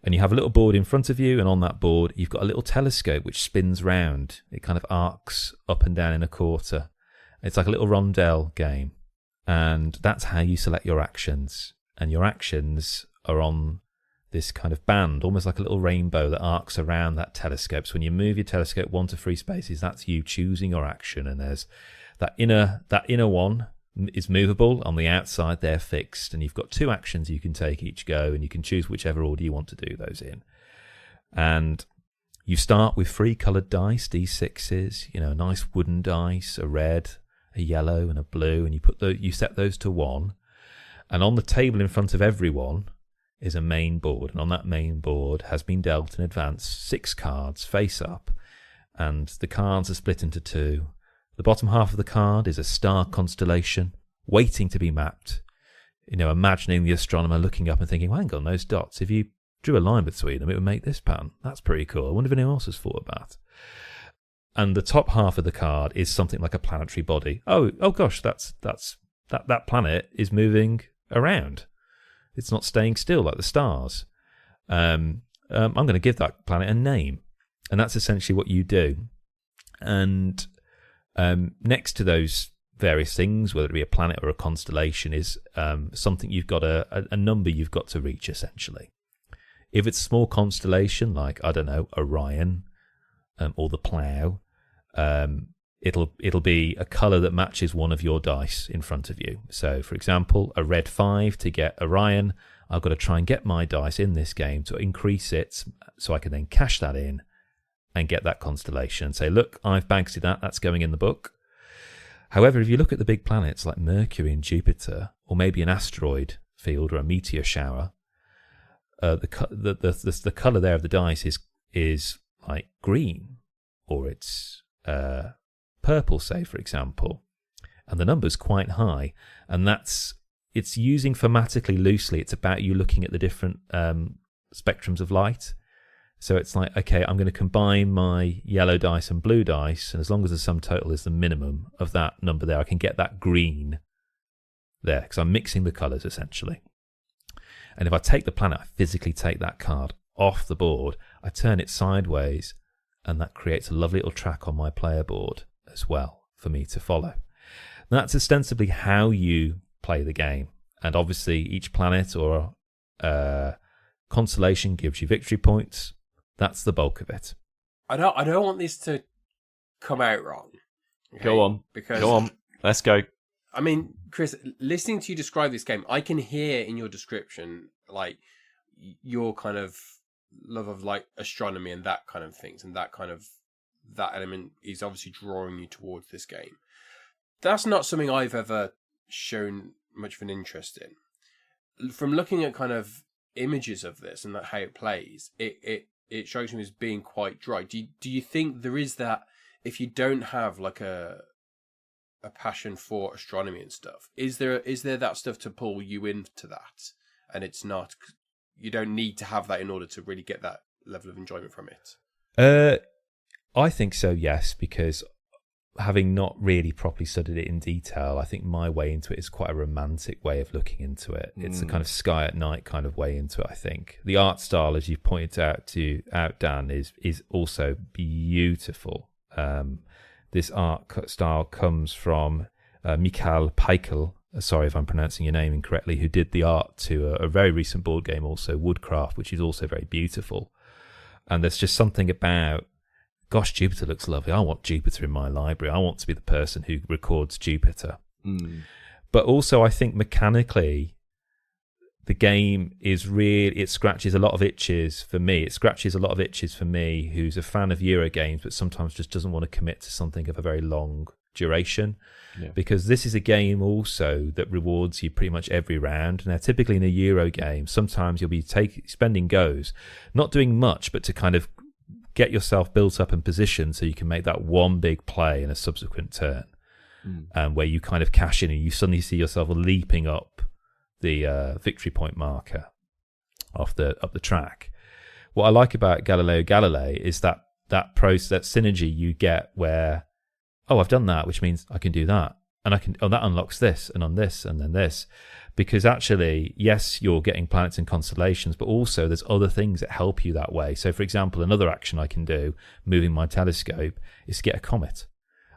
And you have a little board in front of you, and on that board, you've got a little telescope which spins round. It kind of arcs up and down in a quarter. It's like a little rondelle game. And that's how you select your actions. And your actions are on this kind of band, almost like a little rainbow that arcs around that telescope. So when you move your telescope 1 to 3 spaces, that's you choosing your action. And there's that inner one is movable. On the outside, they're fixed, and you've got 2 actions you can take each go, and you can choose whichever order you want to do those in. And you start with 3 coloured dice, D6s, a nice wooden dice, a red, a yellow, and a blue, and you set those to 1. And on the table in front of everyone is a main board, and on that main board has been dealt in advance 6 cards face up, and the cards are split into 2. The bottom half of the card is a star constellation waiting to be mapped. Imagining the astronomer looking up and thinking, well, hang on, those dots, if you drew a line between them, it would make this pattern. That's pretty cool. I wonder if anyone else has thought about that. And the top half of the card is something like a planetary body. Oh gosh, that planet is moving around. It's not staying still like the stars. I'm going to give that planet a name. And that's essentially what you do. And next to those various things, whether it be a planet or a constellation, is something you've got a number you've got to reach, essentially. If it's a small constellation like, I don't know, Orion or the Plough, it'll be a colour that matches one of your dice in front of you. So, for example, a red 5 to get Orion. I've got to try and get my dice in this game to increase it so I can then cash that in and get that constellation and say, look, I've Banksy that's going in the book. However, if you look at the big planets like Mercury and Jupiter, or maybe an asteroid field or a meteor shower, the colour there of the dice is like green, or it's purple, say, for example, and the number's quite high, and it's using thematically loosely. It's about you looking at the different spectrums of light. So it's like, okay, I'm going to combine my yellow dice and blue dice, and as long as the sum total is the minimum of that number there, I can get that green there, because I'm mixing the colours, essentially. And if I take the planet, I physically take that card off the board, I turn it sideways, and that creates a lovely little track on my player board as well for me to follow. And that's ostensibly how you play the game. And obviously, each planet or constellation gives you victory points. That's the bulk of it. I don't want this to come out wrong. Okay? Go on. Let's go. I mean, Kris, listening to you describe this game, I can hear in your description like your kind of love of like astronomy and that kind of things, and that element is obviously drawing you towards this game. That's not something I've ever shown much of an interest in. From looking at kind of images of this and how it plays, it strikes me as being quite dry. Do you think there is that, if you don't have like a passion for astronomy and stuff, is there that stuff to pull you into that, and it's not, you don't need to have that in order to really get that level of enjoyment from it? I think so, yes, because having not really properly studied it in detail, I think my way into it is quite a romantic way of looking into it. It's a kind of sky at night kind of way into it, I think. The art style, as you've pointed out, Dan, is also beautiful. This art style comes from Michal Peikel, sorry if I'm pronouncing your name incorrectly, who did the art to a very recent board game, also Woodcraft, which is also very beautiful. And there's just something about, gosh, Jupiter looks lovely. I want Jupiter in my library. I want to be the person who records Jupiter. But also, I think mechanically, the game is really, it scratches a lot of itches for me. It scratches a lot of itches for me, who's a fan of Euro games, but sometimes just doesn't want to commit to something of a very long duration. Yeah. Because this is a game also that rewards you pretty much every round. Now, typically in a Euro game, sometimes you'll be spending goes, not doing much, but to kind of get yourself built up in position so you can make that one big play in a subsequent turn. Where you kind of cash in and you suddenly see yourself leaping up the victory point marker up the track. What I like about Galileo Galilei is that process, that synergy you get where, oh, I've done that, which means I can do that, and I can, oh, that unlocks this, and on this, and then this. Because actually, yes, you're getting planets and constellations, but also there's other things that help you that way. So, for example, another action I can do, moving my telescope, is to get a comet.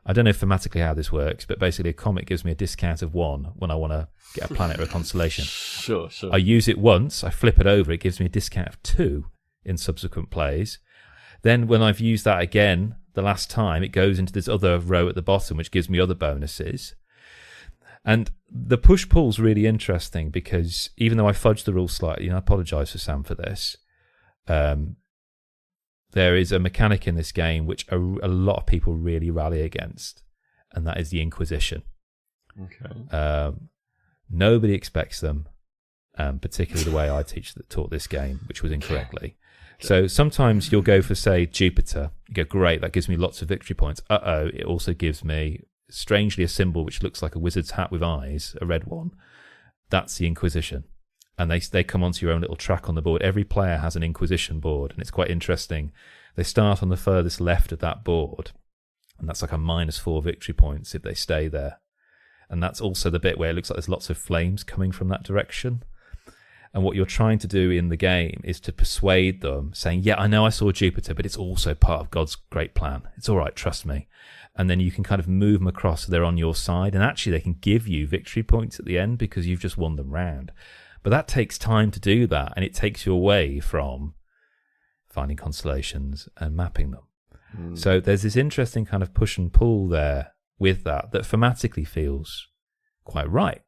I don't know thematically how this works, but basically a comet gives me a discount of 1 when I want to get a planet or a constellation. Sure. I use it once, I flip it over, it gives me a discount of 2 in subsequent plays. Then when I've used that again, the last time, it goes into this other row at the bottom, which gives me other bonuses. And the push-pull is really interesting because even though I fudged the rules slightly, and I apologise for Sam for this, there is a mechanic in this game which a lot of people really rally against, and that is the Inquisition. Okay. Nobody expects them, particularly the way I taught this game, which was incorrectly. Okay. So sometimes you'll go for, say, Jupiter. You go, great, that gives me lots of victory points. It also gives me, strangely, a symbol which looks like a wizard's hat with eyes, a red one. That's the Inquisition. And they come onto your own little track on the board. Every player has an Inquisition board, and it's quite interesting. They start on the furthest left of that board, and that's like a -4 victory points if they stay there. And that's also the bit where it looks like there's lots of flames coming from that direction. And what you're trying to do in the game is to persuade them, saying, yeah, I know I saw Jupiter, but it's also part of God's great plan. It's all right, trust me. And then you can kind of move them across so they're on your side, and actually they can give you victory points at the end because you've just won them round. But that takes time to do that, and it takes you away from finding constellations and mapping them. So there's this interesting kind of push and pull there with that thematically feels quite right.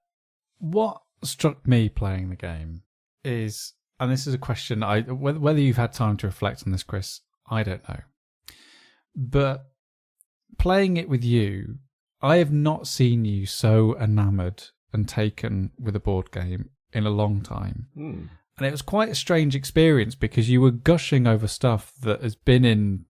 What struck me playing the game is, and this is a question, whether you've had time to reflect on this, Kris, I don't know. But playing it with you, I have not seen you so enamoured and taken with a board game in a long time. And it was quite a strange experience because you were gushing over stuff that have been in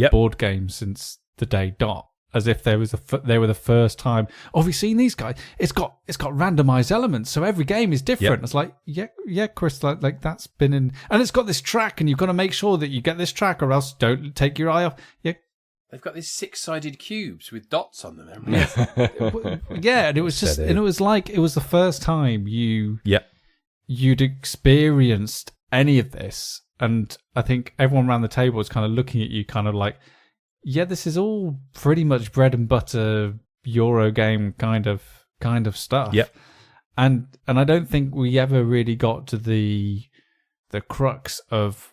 board games since the day dot, as if they were the first time. Oh, have you seen these guys? It's got randomized elements, so every game is different. It's like, yeah, Kris, like that's been in, and it's got this track, and you've got to make sure that you get this track, or else don't take your eye off. Yeah. They've got these 6-sided cubes with dots on them. Yeah, and it was just, and it was like it was the first time you'd experienced any of this, and I think everyone around the table was kind of looking at you, kind of like, yeah, this is all pretty much bread and butter Euro game kind of stuff. Yep. And I don't think we ever really got to the crux of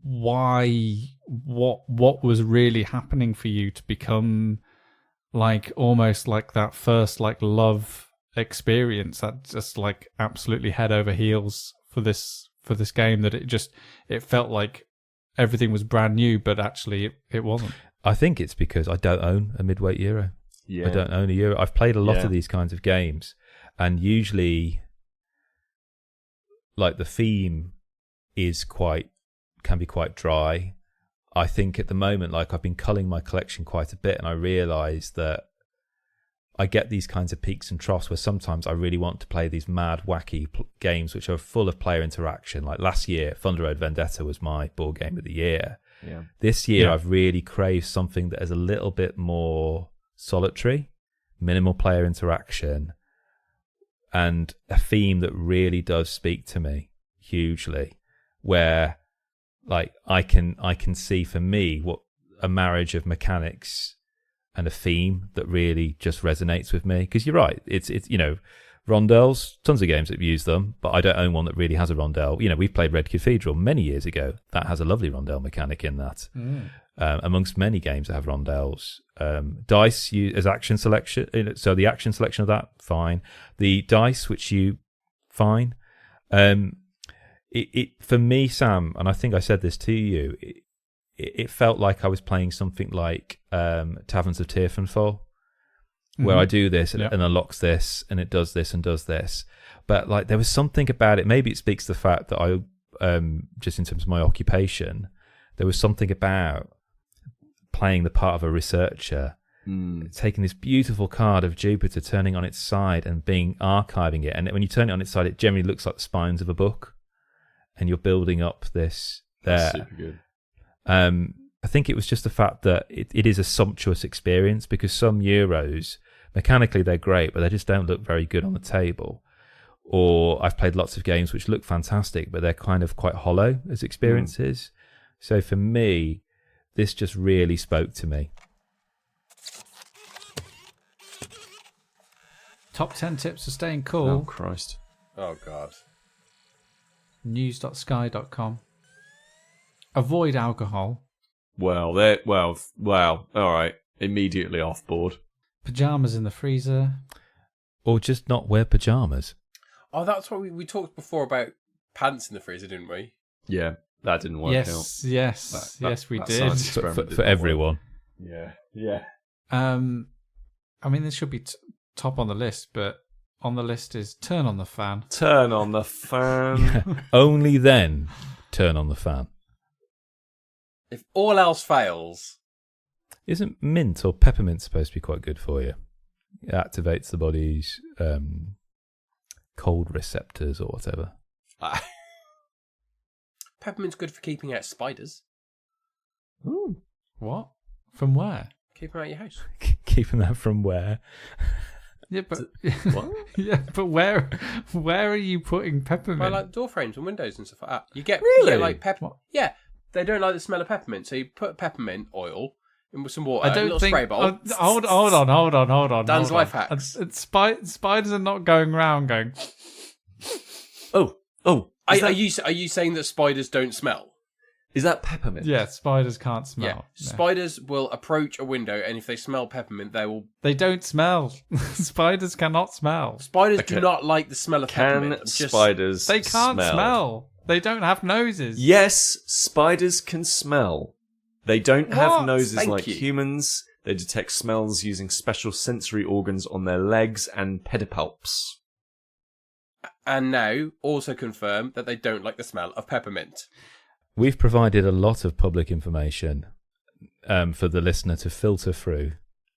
what was really happening for you to become like almost like that first like love experience that just like absolutely head over heels for this game, that it felt like everything was brand new, but actually it wasn't. I think it's because I don't own a midweight Euro. Yeah. I don't own a Euro. I've played a lot of these kinds of games, and usually like the theme can be quite dry. I think at the moment, like I've been culling my collection quite a bit, and I realise that I get these kinds of peaks and troughs where sometimes I really want to play these mad, wacky games which are full of player interaction. Like last year, Thunder Road Vendetta was my board game of the year. Yeah. This year, I've really craved something that is a little bit more solitary, minimal player interaction, and a theme that really does speak to me hugely, where like I can see for me what a marriage of mechanics and a theme that really just resonates with me. Because you're right, it's rondelles, tons of games that use them, but I don't own one that really has a rondelle. We played Red Cathedral many years ago. That has a lovely rondelle mechanic in that. amongst many games that have rondelles. Dice as action selection, so the action selection of that, fine. The dice, which you, fine. It for me, Sam, and I think I said this to you, it felt like I was playing something like Taverns of Tiefenfall, where I do this and unlocks this, and it does this and does this. But like there was something about it. Maybe it speaks to the fact that I, just in terms of my occupation, there was something about playing the part of a researcher, taking this beautiful card of Jupiter, turning on its side and archiving it. And when you turn it on its side, it generally looks like the spines of a book, and you're building up this there. That's super good. I think it was just the fact that it is a sumptuous experience, because some Euros, mechanically they're great, but they just don't look very good on the table. Or I've played lots of games which look fantastic, but they're kind of quite hollow as experiences. So for me, this just really spoke to me. Top 10 tips for staying cool. Oh, Christ. Oh, God. News.sky.com. Avoid alcohol. Well, all right. Immediately off board. Pajamas in the freezer. Or just not wear pajamas. Oh, that's what we talked before about pants in the freezer, didn't we? Yeah, that didn't work out. Yes, we that did. science For experiment didn't everyone. work. Yeah. I mean, this should be top on the list, but on the list is turn on the fan. Turn on the fan. Only then turn on the fan. If all else fails. Isn't mint or peppermint supposed to be quite good for you? It activates the body's cold receptors or whatever. Peppermint's good for keeping out spiders. Ooh, what? From where? Keep them out of your house. Keeping that from where? Yeah, but What? yeah, but where are you putting peppermint? Well, like door frames and windows and stuff like that. You get like pepper. What? Yeah, they don't like the smell of peppermint, so you put peppermint oil in with some water. I don't a little think. spray bottle. Hold on. Dan's hold life on. hacks. Spiders are not going round going. Oh. Are you saying that spiders don't smell? Is that peppermint? Yeah, spiders can't smell. Yeah, No. spiders will approach a window, and if they smell peppermint, they will. They don't smell. Spiders cannot smell. Spiders Okay. do not like the smell of peppermint. Can spiders They can't smell. They don't have noses. Yes, spiders can smell. They don't have What? noses Thank like you. humans. They detect smells using special sensory organs on their legs and pedipalps. And now also confirm that they don't like the smell of peppermint. We've provided a lot of public information for the listener to filter through.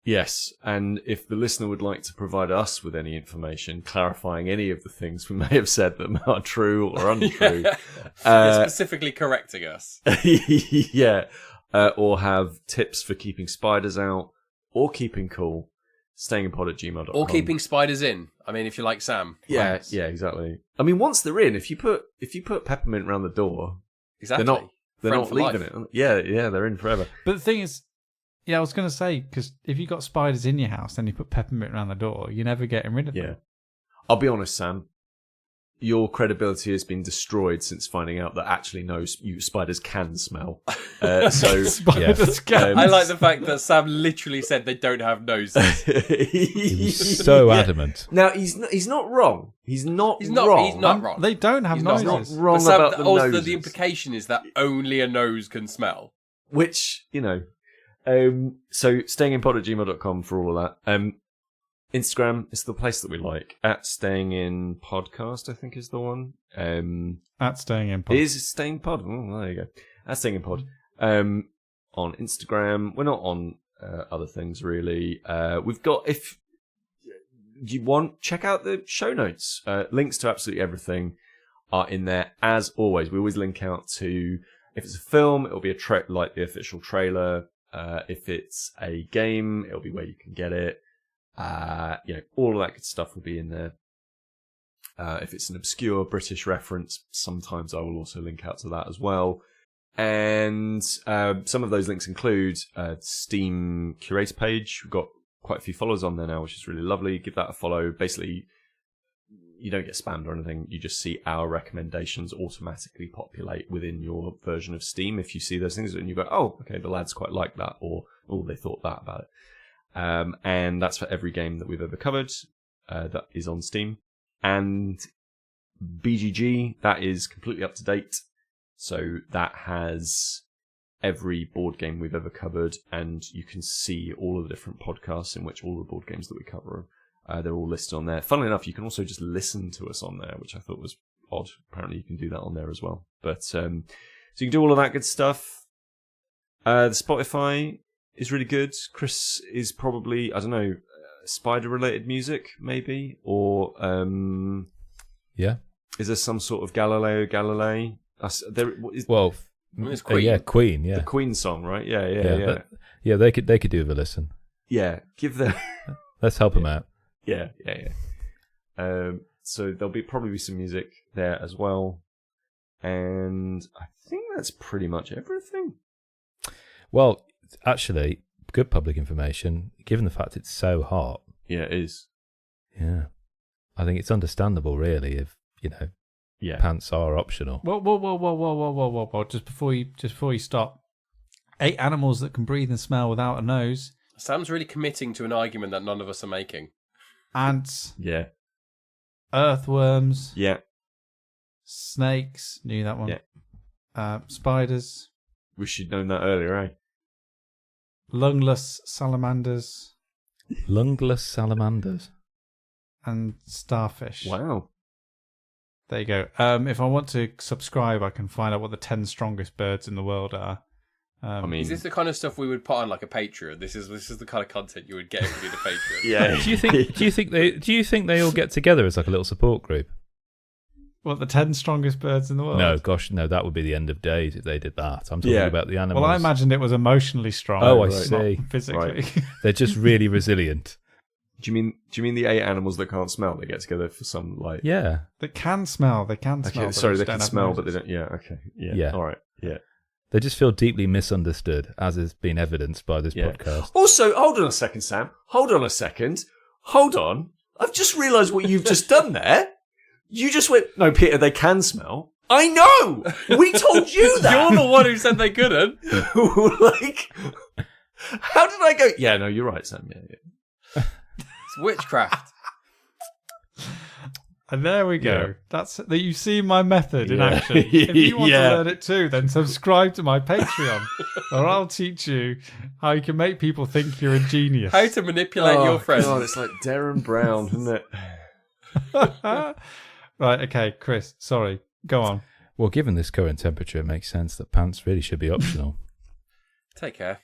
Yes, and if the listener would like to provide us with any information clarifying any of the things we may have said that are true or untrue, Specifically correcting us. or have tips for keeping spiders out or keeping cool, stayinginpod@gmail.com. Or keeping spiders in. I mean, if you like Sam. Yeah, Thanks. yeah, exactly. I mean, once they're in, if you put peppermint around the door, Exactly. they're Friend not for leaving life. it. Yeah, they're in forever. But the thing is, I was going to say, because if you got spiders in your house and you put peppermint around the door, you're never getting rid of them. Yeah. I'll be honest, Sam. Your credibility has been destroyed since finding out that actually no, spiders can smell. So Spiders can. I like the fact that Sam literally said they don't have noses. He was so adamant. Now he's not wrong. He's not He's wrong. not wrong. They don't have He's not noses. wrong But Sam, about the also noses. the implication is that only a nose can smell. Which, so stayinginpod@gmail.com for all of that. Instagram is the place that we like. @stayinginpodcast, I think is the one. That's staying in. Pod. Is it Staying Pod? Oh, there you go. @stayinginpod. On Instagram. We're not on other things really. We've got, if you want, check out the show notes. Links to absolutely everything are in there. As always, we always link out to, if it's a film, it'll be like the official trailer. If it's a game, it'll be where you can get it. All of that good stuff will be in there. If it's an obscure British reference, sometimes I will also link out to that as well. And some of those links include Steam curator page. We've got quite a few followers on there now, which is really lovely. Give that a follow. Basically, you don't get spammed or anything. You just see our recommendations automatically populate within your version of Steam if you see those things, and you go, oh, okay, the lads quite like that, or oh, they thought that about it. And that's for every game that we've ever covered that is on Steam. And BGG, that is completely up to date. So that has every board game we've ever covered, and you can see all of the different podcasts in which all the board games that we cover, they're all listed on there. Funnily enough, you can also just listen to us on there, which I thought was odd. Apparently you can do that on there as well. But so you can do all of that good stuff. The Spotify is really good. Kris is probably, I don't know, spider-related music, maybe? Or Yeah. Is there some sort of Galileo Galilei? Well, It's Queen. yeah, Queen, yeah. The Queen song, right? Yeah. Yeah, they could do with a listen. Yeah, give them... Let's help them out. Yeah. So there'll probably be some music there as well. And I think that's pretty much everything. Well, actually, good public information, given the fact it's so hot. Yeah, it is. Yeah. I think it's understandable, really, if, pants are optional. Whoa. Just before you stop. 8 animals that can breathe and smell without a nose. Sam's really committing to an argument that none of us are making. Ants. Yeah. Earthworms. Yeah. Snakes. Knew that one. Yeah. Spiders. Wish you'd known that earlier, eh? Lungless salamanders. Lungless salamanders. And starfish. Wow. There you go. If I want to subscribe, I can find out what the 10 strongest birds in the world are. Is this the kind of stuff we would put on like a Patreon? This is the kind of content you would get if we did a Patreon. Yeah. Do you think they all get together as like a little support group? What, the 10 strongest birds in the world? No, gosh, no, that would be the end of days if they did that. I'm talking about the animals. Well, I imagined it was emotionally strong. Oh, I see. Not physically. Right. They're just really resilient. Do you mean the 8 animals that can't smell? They get together for some like... Yeah. They can smell. Okay, But sorry, they they don't can have smell, noses. but they don't... Yeah, okay. Yeah. All right, yeah. They just feel deeply misunderstood, as has been evidenced by this podcast. Also, hold on a second, Sam. Hold on. I've just realised what you've just done there. You just went, no, Peter, they can smell. I know! We told you that! You're the one who said they couldn't. Like, how did I go? Yeah, no, you're right, Sam. Yeah. It's witchcraft. And there we go. Yeah. That's that. You see my method in Yeah. action. If you want Yeah. to learn it too, then subscribe to my Patreon, or I'll teach you how you can make people think you're a genius. How to manipulate your friends. God, it's like Darren Brown, isn't it? Right, okay, Kris, sorry. Go on. Well, given this current temperature, it makes sense that pants really should be optional. Take care.